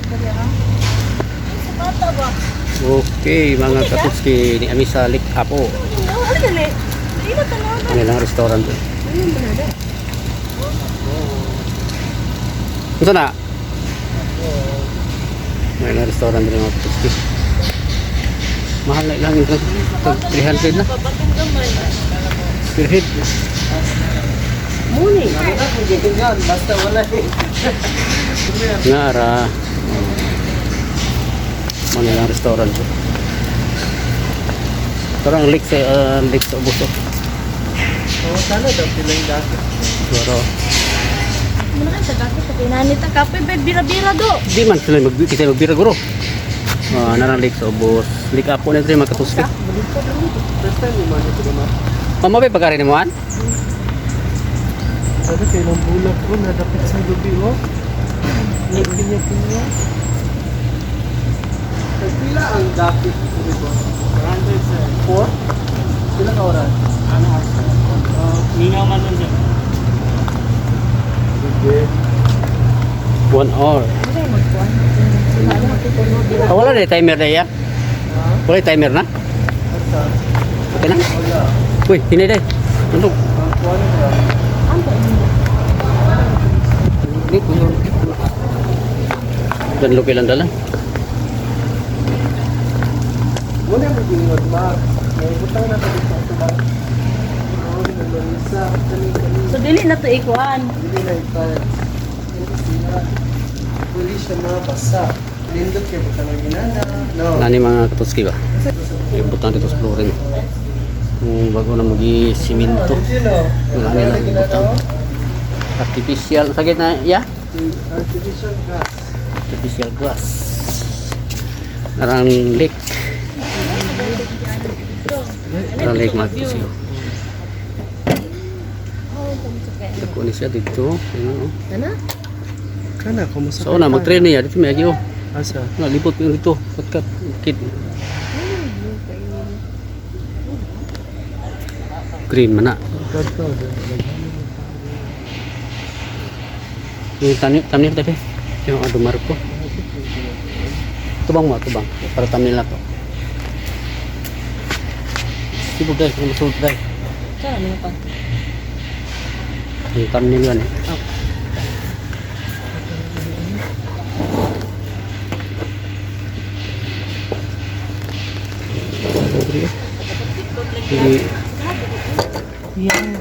Okay, mga katutski, ni Ami sa Likapo. Ano lang restaurant to? Ano na? May lang restaurant din mga katutski. Mahal na ilang ito. 300 na. Per head. Muni. Basta wala Ngara. Ano lang restaurant to? Parang lake sa Buso. sana daw sila yung dati. Pero Muna ka sa kape sa pinanita kape bira-bira do. di man sila kita magbira guro. Narang lake sa Bus. Lake Apo na ito yung mga katuski. First time yung mga ito naman. Mamabay pagkarin mo an? Sabi kayo ng bulag ko, nadapit sa gabi o. Pinya-pinya. Pila ang dapit ko dito? 4? Sila ka oras? Ano asa? Mingaw man nun dyan. Okay. 1 hour. Wala na timer na ya? Wala timer na? Asa? Okay na? Wala. Uy, hinay day. Nandog. Ang kuwan na. Dan luki lang dala. Muna mo ginigod ma. May butang na tayo sa ito ba? Oo, nalorisa. Kani-kani. So dili na to ikuan. Hindi na ipan. Puli siya mga basa. Lindot kayo butang ng ginana. No. Nani mga katuski ba? Ibutan dito sa flooring. Bago na magi-siminto. Wala nila ibutang. Artificial. Sakit na, ya? Artificial grass. Artificial grass. Narang lake. Narang lake mga katuski. Dako ni siya dito. Ayun, oh. Ana? Kana, kumusta? So na mag-train niya dito may agi oh. Asa? Nalipot ko dito. Kat kit. Green man na. Kadto. Yung thumbnail tabi. Yung adumar ko. Tubang mo, tubang. Para thumbnail na to. Sibog guys, kung masulot guys. Saan ano pa? Yung thumbnail yan eh. Hindi. Yan.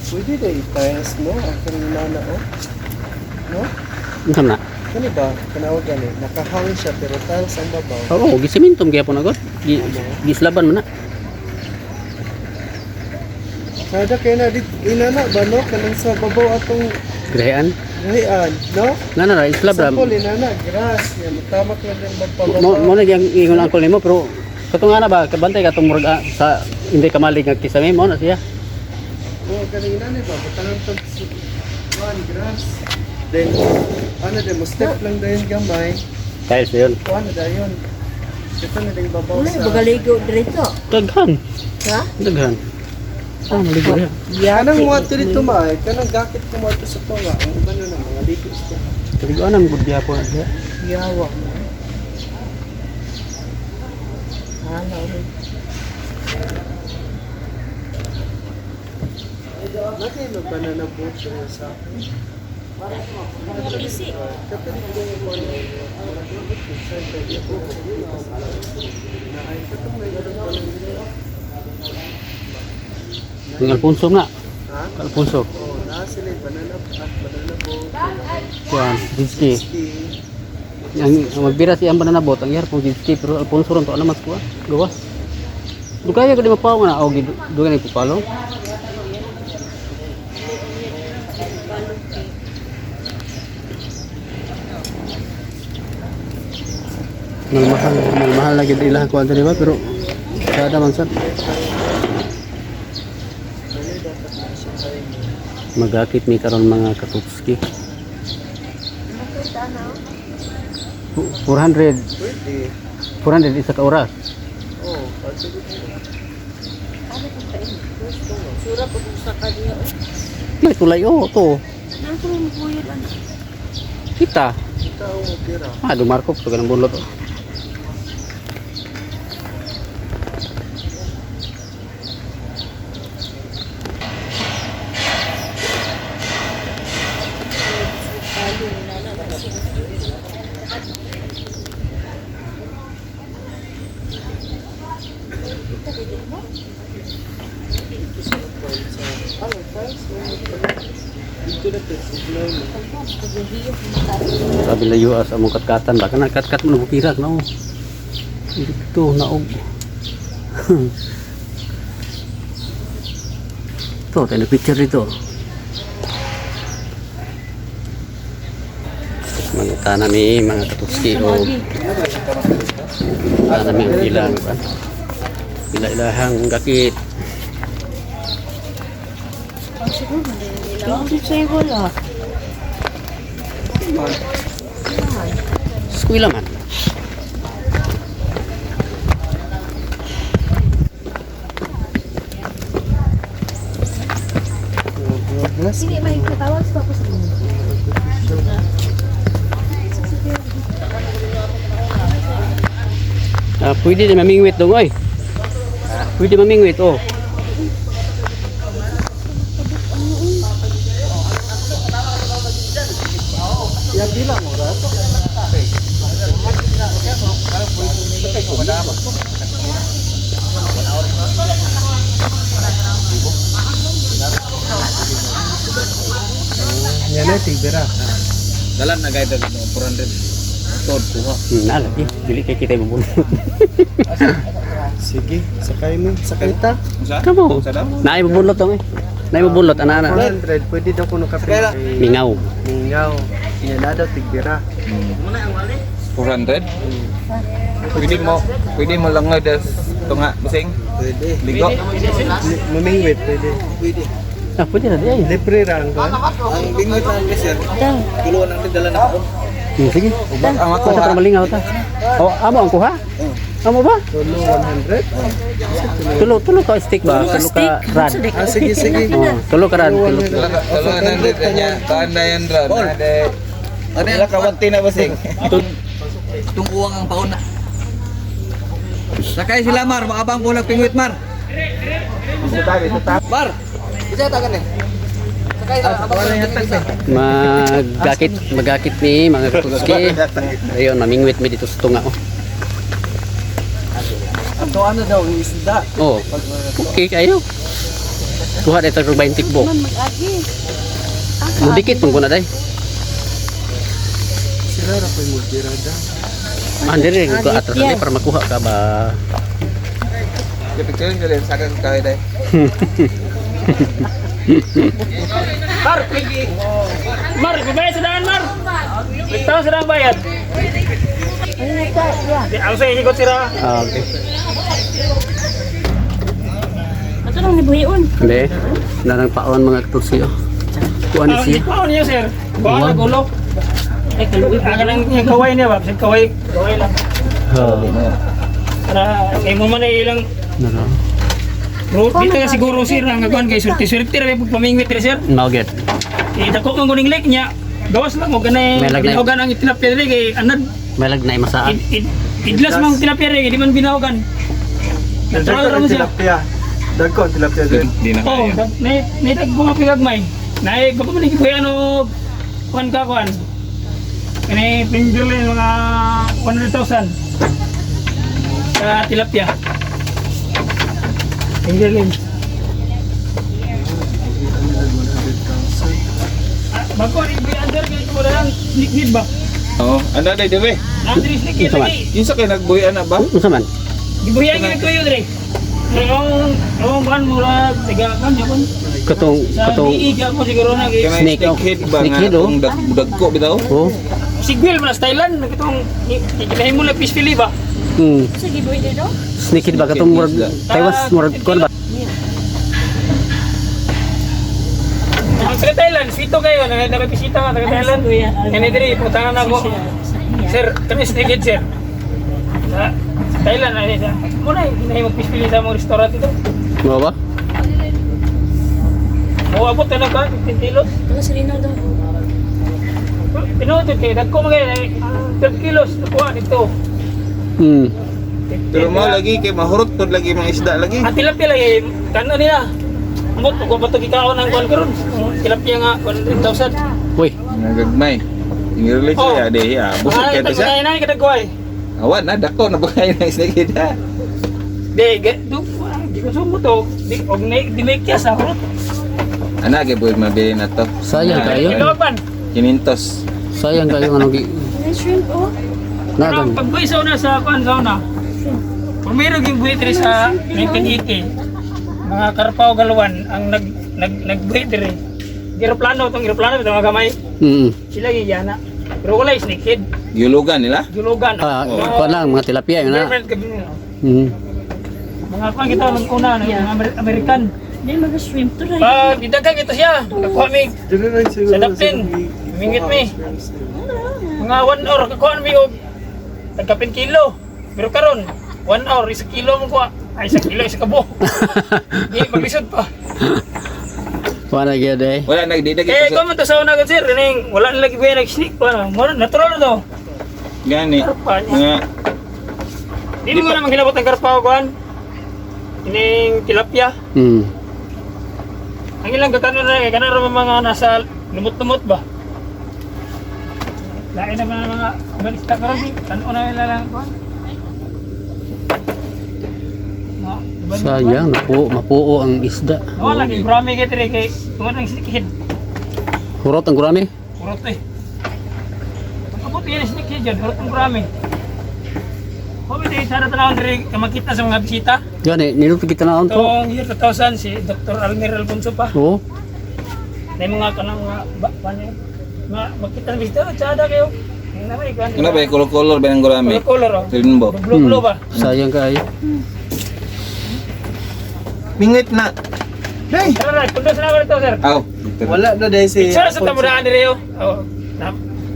Pwede na i-tiles mo. Ang kanina o. No? Ano na? Kani ba? Kanawag gani. Nakahang siya pero tiles ang babaw. Oo, gisimintom kaya po na god. Gislaban man na. Sada kaya na dit inana ba no? Kanang sa babaw atong Grahean. gahian. No? Na, islab ra. Sample inana. Grass. Yan. Tamak lang yung magpababaw. Mo na yung ingon ang nimo pero katong ana ba kabantay katong murag sa hindi ka malig nga kisame mo na siya. Oo, kanina ni ba? Butangan to one grass. Then, ano din mo? Step lang dahil gamay. Tiles yun. Ano dahil ito na din babaw Wala sa... bagaligo diretso. Daghan. Ha? Daghan. Ah, maligo yan. Kanang water dito maay. Kanang gakit ko mo ito sa tunga. Ang iba na ng mga liquids ko. Kaligo anam gud biya po na siya. Yawa. Hala ulit. Lagi mo banana boat siya sa akin. Easy. Kapag ko mo ano, sa kanya ko. Na ay katong may ganun pa lang. Yung Alfonso nga. Ha? Alfonso. Oo, sila yung banana boat. Kuan, Jinski. Ski. Ang magbira siya ang banana boat, ang yar pong Jinski pero Alfonso ron to alamat ko. Gawas. Dugaya ko di mapaw nga og dugan ni pupalo. Mahal lagi ilang kuan di ba pero kada man sad. Magakit mi karon mga katutski. 400 Pwede. 400 isa ka oras. Oo, pwede dito. Sura po sa kanya. May tulay oh to. Nasa mo buyod ano? Kita Ikaw mo tira. Dumarkop to kanang bunlot. Dito na to. Sabi layo sa among katkatan ba kana katkat mo bukirat no. Dito naog. To tayo picture dito. Mangita na mi mga katuski o na mi ang ilang ba. Ila-ilahang gakit. Eskwela man. Sige, may katawag sa ako sa inyo. Pwede na mamingwit dong oy. Pwede mamingwit oh. Yang bilang oras. Yan ay tigbera. Dalan na guide ng 400. Tod kuha. Nalagi, dili kay kita mabunot. Sige, sakay mo. Sakay ta. Usa? Kamo. Usa daw? Naay mabunot dong eh. Naay mabunot ana. 400, pwede daw kuno kape. Mingaw. Mingaw. Yan na daw tigbera. 400. Pwede mo lang nga tunga bising. Pwede. Ligo. Mamingwit, pwede. Pwede na di ay. Libre ra ang kuwan. Ang bingoy lang ni sir. Tulo nang dala na ako. Sige. Ang ako Ako para malingaw ta. Oh, amo ang kuha? Amo ba? Tulo 100. Tulo ka stick ba? Tulo ka rad. Ah, sige, sige. Oh, tulo ka rad. Tulo. Tulo nang kanya kaanda yan ra. Ano yan ka 1 na basing. Tung uwang ang pauna. Sakay sila Mar, makabang po nagpingwit Mar. Mar. Bisa ta kan eh. Sakay sa Magakit ni mga katuski. Ayun, mamingwit mi dito sa tunga oh. Ato ano daw isda. Oh. Okay kayo. Kuha dito sa 20 tikbo. Mag-agi. Mudikit pang kuna day. Sila ra koy multirada. Mandiri ko atras ni para makuha ka ba. Picture ko din sakay kay day. Mar, pigi. Mar, bayad sa daan, Mar. Ito sa daan bayad. Ang sa ikot sira. Okay. Ato nang nibuhiun. Hindi. Narang paon mga katuski oh. Kuha ni siya. Paano niya, sir? Paano na gulo? Ay, kaluwi. Ang yung kaway niya, ba? Kaway lang. Para, kayo mo man ay ilang Naro. bro, dito ka siguro sir, ang gagawin kay surti-surti rin pagpamingwit rin sir. Mauget. Dako ang guning lake niya. Gawas lang mo ganay. May lagnay. Binawagan ang tilapia rin kay anad. May lag na imasaan. Idlas mang tilapia rin, di man binawagan. Natural ra mo siya. Dagko ang tilapia din. Di na Oh, kaya. nitag mga pigagmay. Naay baka man kuya ano kuan ka kuan. Kani pinjulin mga 100,000 sa tilapia. Pinjulin. Bako ni bi under kay ko lang liquid ba? Oo, ano day debe? Nandri liquid Ito man. lagi. Yung sa kay nagbuyan na ba? Unsa man? Gibuyan gyud ko yun dire. Ang ban mura tiga kan yapon. Katong Sa iiga mo siguro na Kaya Snake, snake oh. head ba Snake nga head, oh. kung dagko bitaw? Oh. Sigwil man sa Thailand nakitong ikilahin mo lang fish fillet ba? Sige, boy dito. Sneaky ba katong murag Taiwas murag kon ba? Ang sa Thailand, sito kayo, nakabisita ka sa Thailand. Kani diri putangan ako. Sir, kami snake head sir. Sa Thailand ay sa. Muna hinahi mag fish fillet sa mga restaurant dito. Mo ba? O abot na ba 15 kilos? Taga Sereno daw. Pinutod kay dagko mga 12 kilos nakuha dito. Hmm. Pero mo lagi kay mahurot pod lagi mga isda lagi. Ang tilapia lagi, kano nila? Amot, kung bato gikaon ng kuwan karon. Tilapia nga, 100,000. Uy, Nagagmay. Yung relate Oh. ya de ya. Busog kay to siya. Ay, kadagway. Awan na dako na bagay na isda kita. Di, di ko sumo to. Di may kya sa hurot. Ana gyud boy mabili na to. sayang kayo. Ikaw pan. 500. Sayang kayo ano gi May shrimp, oh. Pero nagan. pag buhay sa una sa kuwan sa una. Primero yung buhay diri sa 1980. Mga Karpao Galawan ang nagbuhay diri. Aeroplano, itong aeroplano, itong mga gamay. Sila giyana. Pero wala yung snakehead. Yulugan nila. Julugan. Ah, pa lang mga tilapia yun na. Government gabi nila. Hmm. Mga kuwan kita ng una, ng American. Hindi mga shrimp to rin. Pag idagang ito siya, kakuha mi sa dapin. Mingit mi. Mga 1 hour, kakuha mi og tagkapin kilo. Pero karon 1 hour, 1 kilo mo kuha. Ay, 1 kilo, 1 kabo. Di, maglisod pa. Wala gyud eh. Wala nagdidag Eh, ito. kung man to sa una ka sir, kaning wala na lagi ba nag-sneak pa. Natural na to. Gani. Karpa niya. Nga Di mo naman kilabot ng karpa o kuhan. Ining tilapia. Hmm. Ang ilang kakano na kanaro mga nasa lumot-lumot ba? Lain naman ang mga balista karon di. Tano na nila lang kuhan. Sayang mapuo ang isda. Wala kay brami kay dire kay tuwa ng snakehead. Hurot ang gurami. Kurot eh. Kapot yan snakehead dyan, kurot ang brami. Kung hindi sana tanawin dire makita sa mga bisita. Gani niluto kita na to. Itong year 2000 si Dr. Almer Alfonso pa. Oo. May mga kanang mga paano yun? Makita ng bisita, tsada kayo. Yung naman, ikaw. Ano ba color ba ng gurami? Color, oh. Rainbow. Blue ba? Sayang kayo. Mingit na. Hey. Tara, kundos na ako nito, sir. Aw. Wala na dahil si... Picture sa tamudaan dire yo. Oh.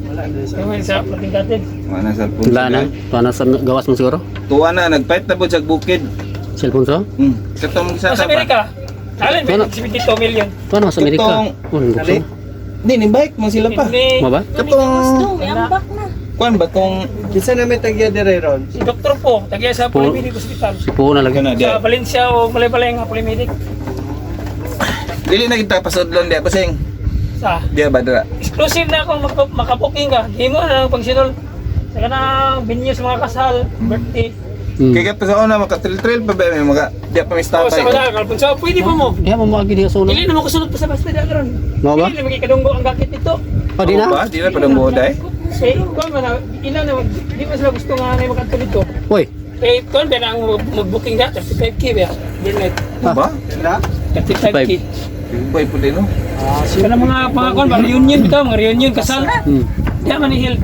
Wala na sa... Yung sa patingkatin. Wala sa Alfonso. Wala na. Paano sa gawas mo siguro? Tuwa na nagfight na po sa bukid. Cellphone so? Katong Sa isa Amerika. Alin, Ano? 72 million. Paano sa Amerika? Itong- Oh, ang Kali? bukso. Hindi ni bike mo sila pa. Hindi. Mo ba? Katong May ambak na. kuan ba tong Kisa na may tagya dire ron. Si Dr. Po, tagiya sa Po. Polimedic Hospital. Puo na lagi. kana Sa dia. Valencia o Malay-Balay nga Polimedic. Dili na kita pasudlon dia pasing. Sa Dia badra. exclusive na akong makabuking ka. Di mo na lang pagsinol. Sa kanang venue sa mga kasal, birthday. Hmm. Kaya pa sa una maka-trail pa ba may mga dia pa O mistapay. sa mga kalpunso, pwede pa mo. Diha mo magi diha sa ulo. Dili na mo kasunod pa sa basta da karon. Mo ba? Dili na magikadunggo ang gakit dito. Pa di na. Ba, di na padang buoday. Eh, kung man, ilan na, di ba sila gusto nga na magkanto dito? Uy. Eh, kung ba na ang mag-booking na, 35k ba? Dinlet, Ba? Na? 35k. Boy po din no. Kana mga pangakon ba, reunion bitaw, mga reunion, kasal. Hmm. Di man ihil.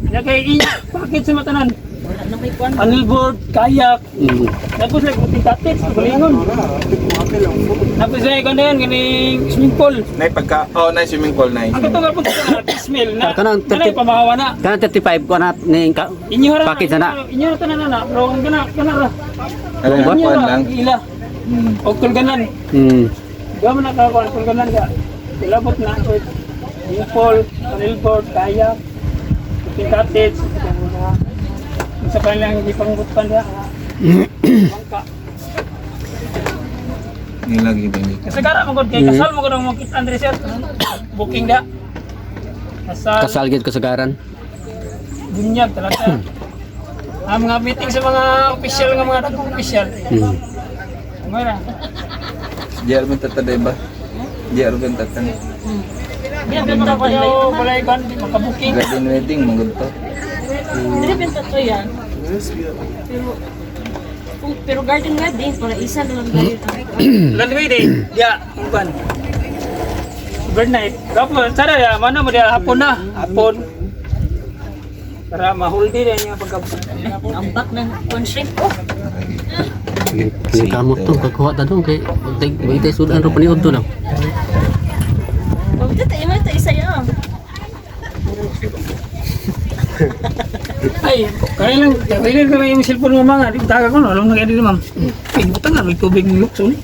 Lagay package sa matanan. Wala na may kwan. Paddleboard, kayak, Hmm. tapos like buting cottage, balingon. Tapos ay kung na yan, ganing swimming pool. Nay pagka nay swimming pool nay. Ang katong kapag sa smell na, Kanang kanang pamahawa na. Kana 35 ko na ning ka. Inyo ra Package na. Inyo ra tanan na, pero ang kana ra. Ano ba Inyo kuan ra, lang? ila. Og tulganan. Hmm. Gaman na ka tulganan ka. Ilabot na ko. Swimming pool, paddleboard, kayak, buting cottage, sa kanilang hindi panggutan niya. Bangka. Nilagi ba ni? Kasi gara mo kay kasal mo kung makita Andre sir. Booking da. Kasal, Kasal gid ko sa garan. bunyag talaga. Ang mga meeting sa mga official nga mga dagkong official. Hmm. Mara. Dia ro tataday ba? Dia ro tatan. Yan din mo kayo balay kan makabuking. Garden wedding mangud to. Hindi benta to yan. Pero garden wedding, para isa na lang garden. Landway day. Ya, uban. Overnight. Kapag sana ya mana mo dia hapon na. Hapon. Para mahuldi din yung pagkabot. Ambak ng kwan shrimp. Oh, Kini kamot to kakuha ta dong kay bagay sudan ro paniud to lang. huwag dito, ima ito isa yan. Ay, kailan kami yung cellphone mo mga, di taga ko no, alam nag-edit ma'am. Ay, butang nga, may tubig ng lukso ni.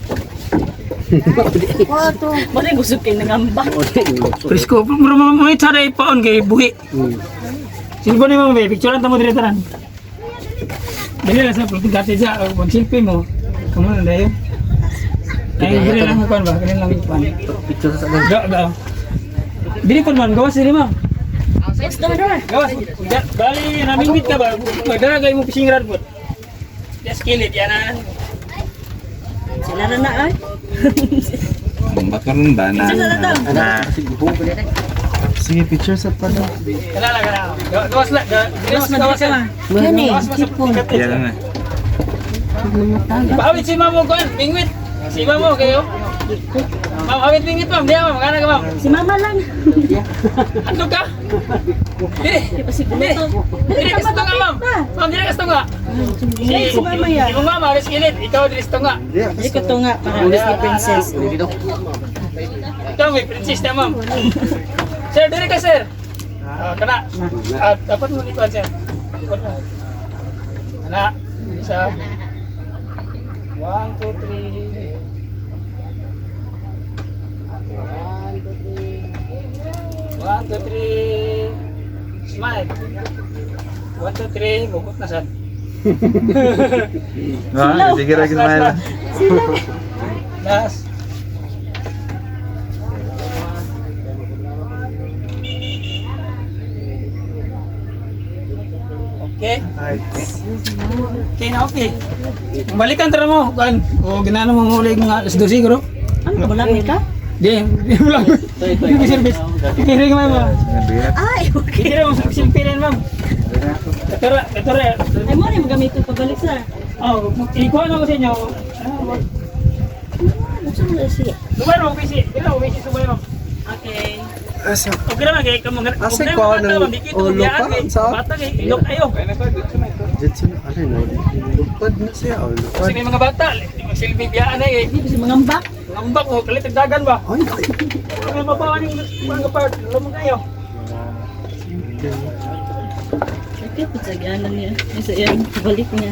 Wato. Bari gusog kay nangamba. Presko, mo itsara ipaon kay buhi. Silbo ni mo may picturean ta mo dire tanan. Dili lang sa pulting kasi sa pag selfie mo. Kamu na dayo. Ay dire lang ko ba? Kani lang kuan. Picture sa akin. Ga. Dili pa man gawas dili ma'am. Yes, dami. Gawas. Bali namingwit ka ba? Magdaragay mo fishing rod po. Just kill it yan. Sila na ay. Bakaron ba na? Sila na daw. Sige, picture sa pala. Kala. Gawas la. Gawas na. Gani, hipon. Yan na. Awit si mamo kuan, mingwit. Si mamo kayo. Ma'am, awit mingwit ma'am. Diya ma'am, kana ka ma'am. Si mama lang. Ano ka? Di pa si Buto. Dili ka nga ma'am. Ma'am, dili ka nga. Si mama yan. Yung mama, alis kilit. Ikaw, dilis nga. Di ko to nga para alis ni princess. Dito. Ikaw, may princess na ma'am. Sir, dili ka sir. Kana. Dapat mo nito sir. Kana. Isa. 1, 2, 3. 1, 2, 3. Smile. 1, 2, 3. Bukot na sad. Sige ra smile. Last. Okay. Okay na okay. Balikan tara mo. Kan, o ginano mo muli nga alas 12 siguro. Ano ba lang ka? Di mo lang. Hindi service. Kiri ka ma'am. Ay, okay. Kiri mo sa silpinan ma'am. Ito re. Ay mo rin magamit ito pagbalik sa. Oh, ikuha na ko sa inyo. Gusto mo na siya. Subay mo busy. Dila mo busy subay mo. Okay. Asa? Okay naman kay kamo. Asa ko ng ulo pa? Sa? Bata kay ilok ayo. Dito na, ano na, lupad na siya, o lupad. Kasi may mga bata, silbi biyaan na eh. Di ba si mangambak? Ngambak mo, kalit dagan ba? Ay, May mabawa ng mga part, alam mo kayo. Okay, pagsagaan niya. Nasa yan, balik niya.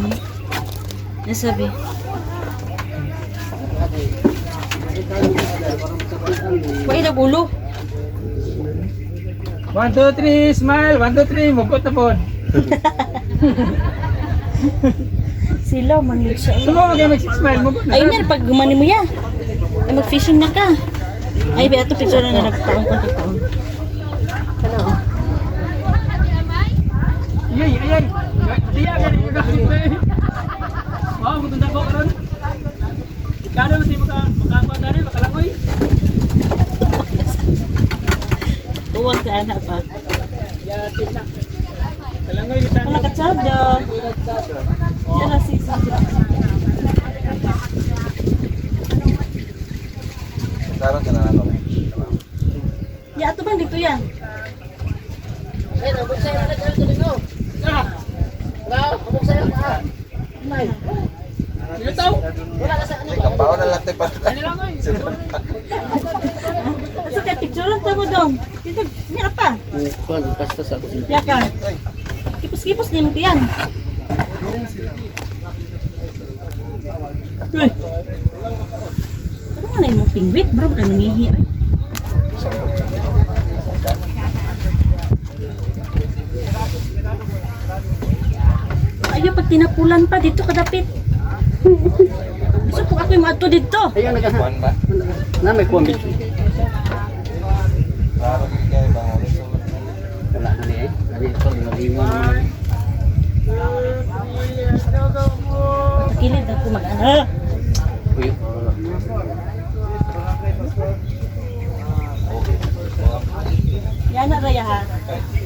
Nasabi. Wait, nagulo. 1, 2, 3, smile. 1, 2, 3, mukot na po. Sila, manlit siya. Sumo kayo mag-smile, mukot na. Ay, Mer, pag gumani mo yan. Ay, mag-fishing na ka. Ay, ba, ito picture na nagtaong ko dito. Hello. Ay. Diya, ganyan yung gasip. Wow, maganda ko karon. Kano mo si makakapa na rin, makalangoy. Tuwag ka anak pa. Yatin na. Kalangoy, kita Wala ka tsada. Yan na si Karon ka na ako. Ya, ato bang dito yan? Ilutaw. Kapaon na lang tayo pa. Asa kaya picture lang tamo dong. Dito, nira pa. Kuan kasta sa ako. Ya ka. Kipos-kipos niya mo yan. Uy. Ano nga na yung pingwit? Bro, ka nangihi. Ayaw, pag tinapulan pa, dito kadapit. Gusto ko ako yung mato dito. Ayun nagka. Kuan ba? Na may kuan bitch. Klaro gid kay ba mo. Wala na ni eh. Ari ito naliwan. Pakilid ako mag-ano. Uy. Yan na raya ha.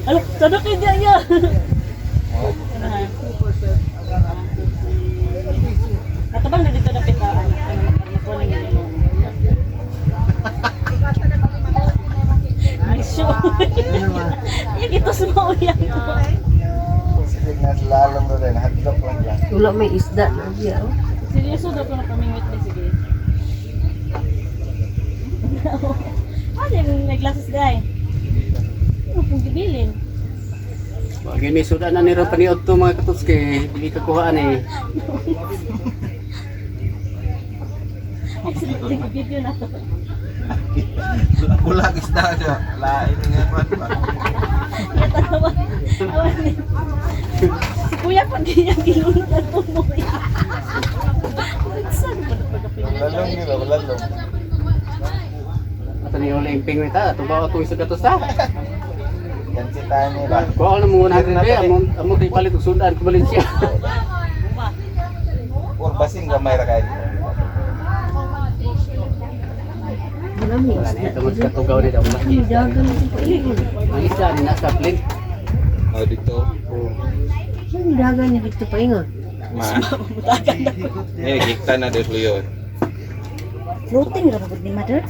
Alo, sadok kayo dyan yun. Katabang na dito na pita. Ay, show. Yan ito sumaw yan ko. Sige na slalom do din, hadlok lang yan. Wala may isda na diya. Seryoso daw ko na pamingwit na sige. Ano yung may glasses guy? Ano kung gibilin? Pag may suda na niro paniot to mga katuts kay dili ka kuhaan eh. Video na to. Bulag isda siya. Lain nga pa. Ito naman. Si Kuya pag ganyan gilunod ang tumoy. Saan ba Lalong nila, lalong. Ato ni Ole imping kita, ato ba ato isa gatos ta? Yan si Tani ba? Ko ano mo na rin amo di palit og sundan ko Valencia. Or basing gamay ra kay. Wala na ito magkatugaw ni daw laki. Ang isa ni nasa plane. Oh dito. Saan dagan niya dito pa ingon? Ma. Ni kita na dito yun. Floating ra ba ni mother?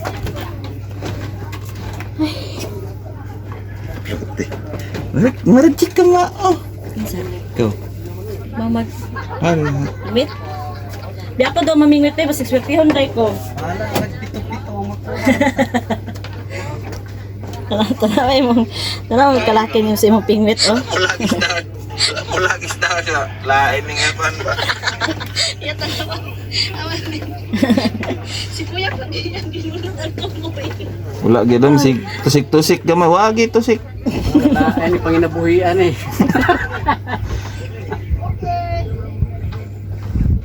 Marajik ka nga oh. Kinsa? Ikaw. Mamag Ano? wait. Di ako daw mamingwit eh, basta swertihon day ko. Ala, nagpito-pito mo to. Tanawa mong kalaki niyo sa imong pingwit, oh. Bulag isda siya. Lain nga pa ba? Si Kuya pag ganyan gilunod ang tumoy. Wala gidom sig tusik-tusik gamay. Wagi tusik. Wala ay ni panginabuhian eh.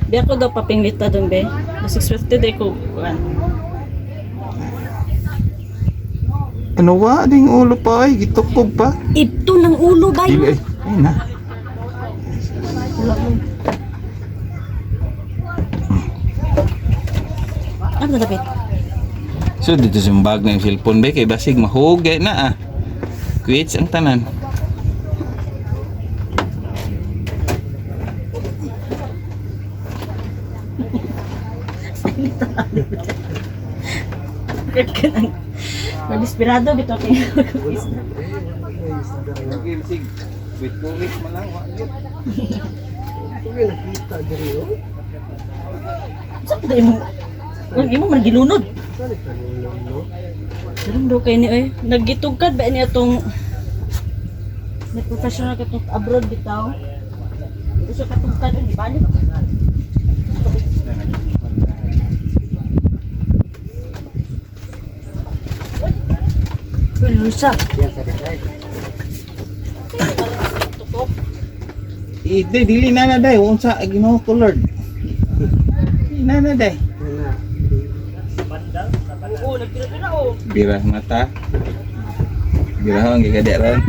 Di ako daw papingwit ta doon, be. Basta swerti day ko. Ano wa ding ulo pa ay gitukog pa. Ito ng ulo ba Dili yun? ay na. Ano na dapat? So dito sa bag na yung cellphone ba kay basig mahugay na ah. Quits ang tanan. Nag-inspirado bito kayo. Wait ko wait man lang wa. Nakita diri oh. Saan ba yung... Huwag mo man gilunod. Saan ka no? Meron daw kayo ni eh. Naggitugkad ba niya itong... May professional ka itong abroad bitaw. Ito siya katugkad yun, di balik. Lusa. Dili na na day unsa Ginoo ko Lord. Dili na na day. Oo, nagpira-pira oh. Birah mata. Birah ang gigade ron.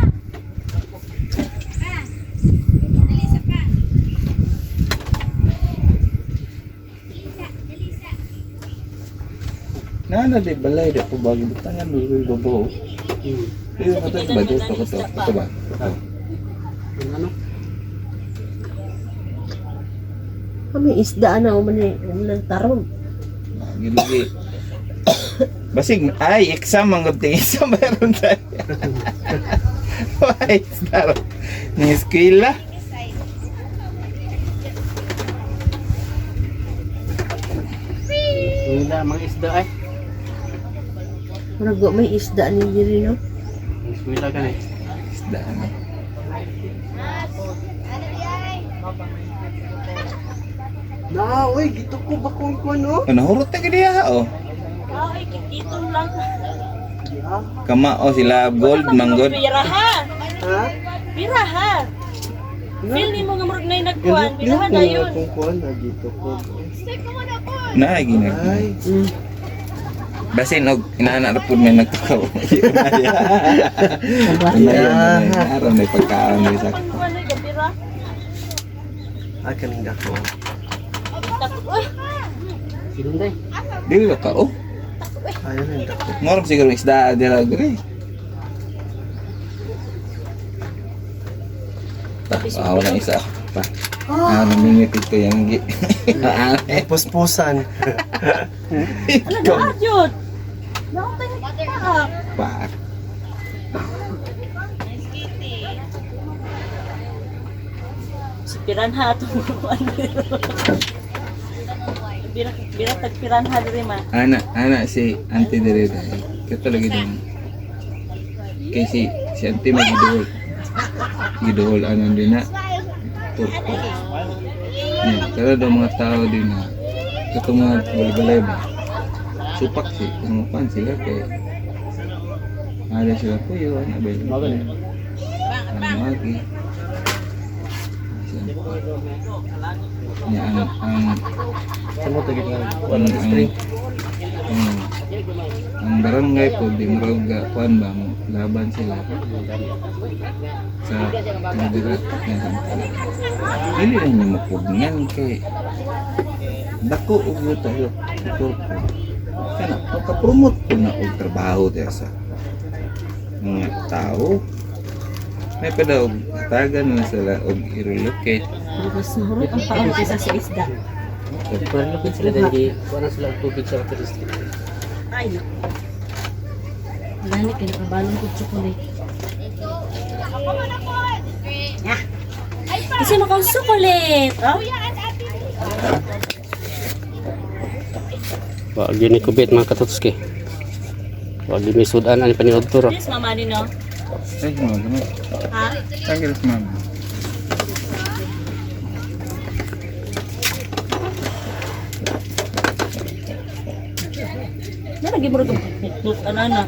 Nana de balay de po bagi butangan dulu bobo. Iyo kata baju to ba. Ano? Kami isda na o man ng tarong. Giligi. Basig ay exam ang gud exam meron tayo. Why start? Ni eskwela. Wala mga isda ay. Murag may isda ni diri no. Eskwela ka na eh. Isda na. Na, oy, gito ko ba kung kuno? Ano hurot ta gadiya oh. Ay, kitong lang. Kama oh sila gold manggod. Pira ha! Ha? Pira ha! Feel ni mo nga murag na nagkuhan. Pirahan na yun. Kung kuno na gito ko. Na ginag. Ay, Basin og inaana ra pud may nagtukaw. Aram may pagkaon ni sa. Pagkuhan na yung pira. ay kaning dako. Sinunday. Dili ka oh. Ayan ang dako. Moram siguro isda dira gani. Wala isa pa. Namingit ko yung Puspusan. Ano na, Jud? Nakatay na kita. pa. Si Piranha itong Bira tag Piranha diri ma. Ana si Auntie dire. Kato lagi din. Kasi si Auntie magidol. Gidol anon din na. Turko. Pero daw mga tao din na. Kato mga balbalay ba? supak sih, kumupan sila kay ada sila po yun, abel. Ano lagi? Ya, Semua tuh gitu kan. ang barangay po di maraga kuan ba mo laban sila sa kandidat nga sampan. Dili na niyo mapugnan kay dako og tayo ito kana pagka-promote ko na og trabaho diya sa mga tao may padaog tagan na sila og i-relocate. Mas mahurot ang paon kaysa sa isda. Pero lupit sila dari wala sila ang tubig sa water district. Ay, naku. Wala kaya nakabalong ko chocolate. Ah. Kasi makang chocolate. Oh? Wag gini kubit mga katutski. Wag gini sudan ani paniod turo. Yes, mama ni no. Ay, mga gamit. Ha? Tagil sa mama. Lagi mo rin itong anak.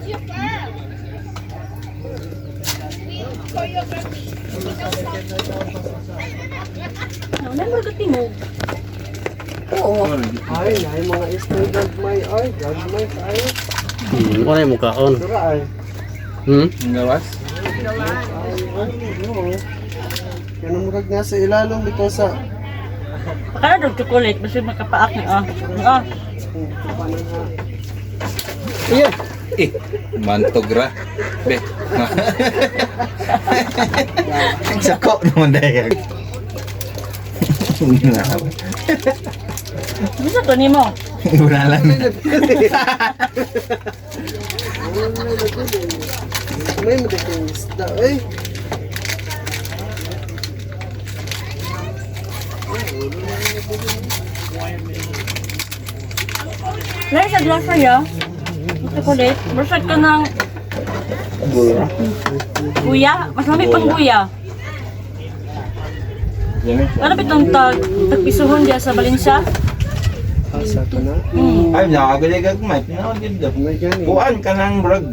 Wala mo rin timog. Oo. Ay, ay mga isda gagmay. Ay, gagmay tayo. Wala yung mukhaon. Dura ay. Ang gawas? Oo. Kaya namurag nga sa ilalong dito sa Pakala daw chocolate, basta makapaak na. Ah. Iya. Mantog ra. Be. Sako naman dayag. Bisa to nimo. Buralan. may madating isda. Eh. Lagi sa glass ya. Chocolate, berset ka ng guya. Mas mami pang guya. Ano ba itong tagpisuhon diya sa Valencia? Asa ka na? Ay, nakagalig agmay. Tinawagin May gani. Kuan ka ng brag.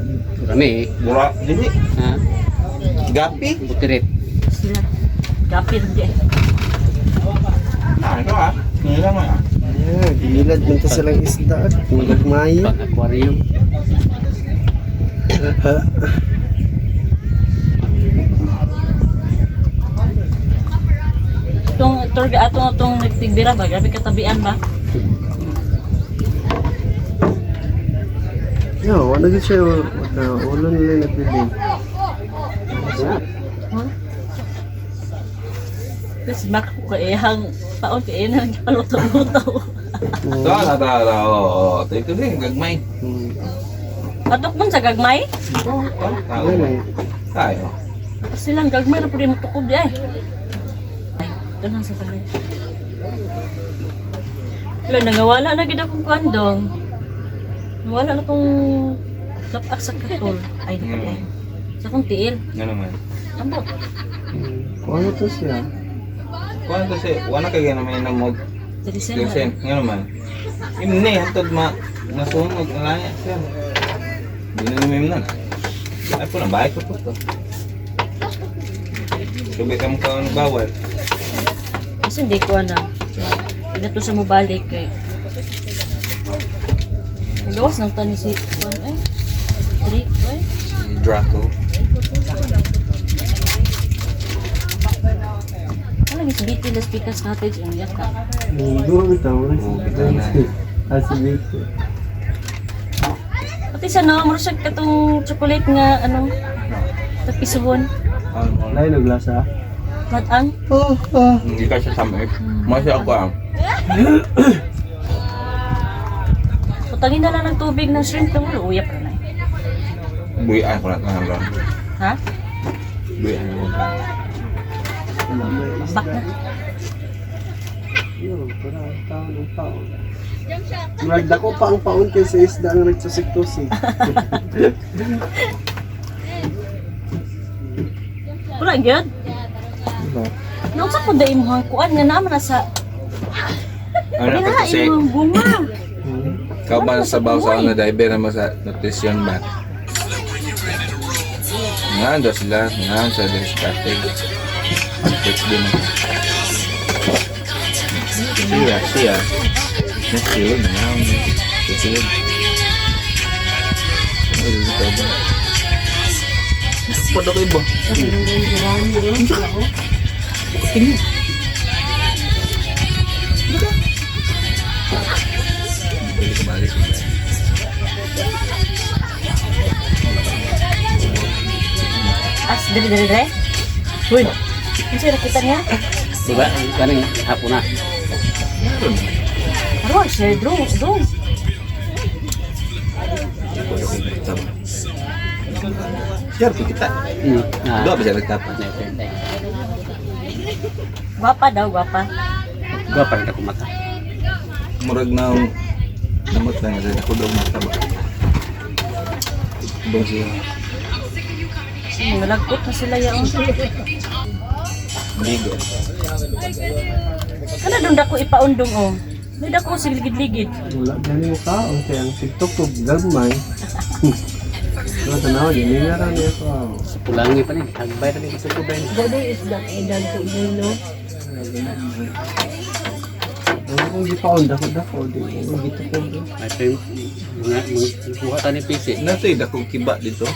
Rami. Bura. Dili. Ha? Gapi. Butirit. Sila. Kapit diya. Ano ah? Ano lang ah? Yeah, gilad man ta silang isda. Kung gagmay. Pang aquarium. Itong tour atong nagtigbira ba? Grabe katabian ba? Yeah, wala gid siya. Wala nila nagbiling. Kasi baka ko kaihang paon kaya na nagpaluto-luto. Tara. Oo. Ito din, gagmay. Atok man sa gagmay? Ayun ay. Tayo. Silang gagmay na po rin matukod ay. Ay, ito lang sa talay. Wala, nangawala na gid akong kandong. Nawala na itong lapak sa katol. Ay, ay. Sa kong tiil. Nga naman. Ambot. Ano to siya? Kuan kasi, wala kaya naman yung mod. Dilisan Listen, nga naman. Ini, hantod masunog na laya siya. Hindi na naman na. Ay po na, bahay ko po to. Subay ka mo ka ng bawal. Kasi hindi ko na. Hindi to sa mubalik kay. Gawas ng tani si Juan ay. Drake ay. Draco. Ano ni Biti Las Picas Cottage ang yaka. Duro bitaw. Oo, bitaw na. Asibito. Pati sa no, mura siya katong chocolate nga ano. Tapisuhon. Lain og lasa. Matang. Hindi ka siya samay. Masya ako ah. Putangin na lang ng tubig ng shrimp na ulo. Uyap na eh. Buyan ko na ito ng Ha? Buyan ko. Bak na. Yun, para taon ng taon. Nagdako pa ang paon kay sa isda nga nagsusik-tusik. Wala gyud. Nung sa kuda imuhang kuan nga naman na sa Ano na Dila kasi? imuhang bunga. Ikaw ba sa baw sa ano diver naman sa nutrition ba? Nga daw sila, nga sa discarding. Text din ako. Siya. Nasilog na. Nasilog. Ano dito ba? Pada ko iba. Balik. As, dire. Uy, ano siya nakita niya? Diba? Kaning hapon na. Aron, siya, drone. Share po kita. Doa bisa nagtapon. Gwapa daw, gwapa. Gua pa rin ako mata. Murag na namot na nga ako daw mataba. Ibang siya. Nalagkot na sila yaon. Bigo. Kana doon dako ipaundong oh. May dako sa ligid-ligid. Wala gani mo ka, ang kaya ang TikTok ko gamay. Wala tanaw di ni nga niya ko. Sa pulangi pa rin. Hagbay na rin sa tubay. Dado isda edad ko no. Ano kung di pa onda ko di mo gito ko. May time, mga kuha ta ni PC. Natoy dako kiba dito.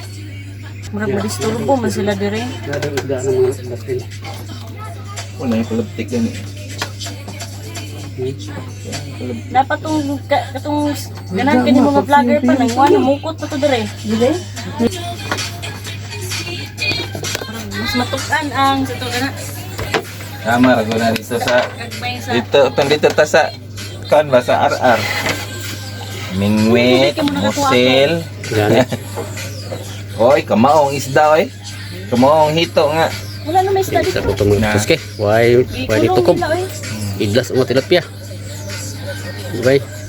Murag madisturbo man sila dire. Nadang isda ng mga baskin. Wala yung palaptik yan eh. Dapat katong ganan kini mga vlogger pa nang wala mukot pa to dire. Dire? Mas matukan ang sa to kana. Tama rago na dito sa Kagbay sa dito ta sa kan ba sa RR. Mingwit, musil. Gani. Oy, kamaong isda oy. Kamaong hito nga. wala na may isda Sa dito. putong mga puske. Why dito ko? Ikulong nila, oy. Idlas mo tilapia. Bye.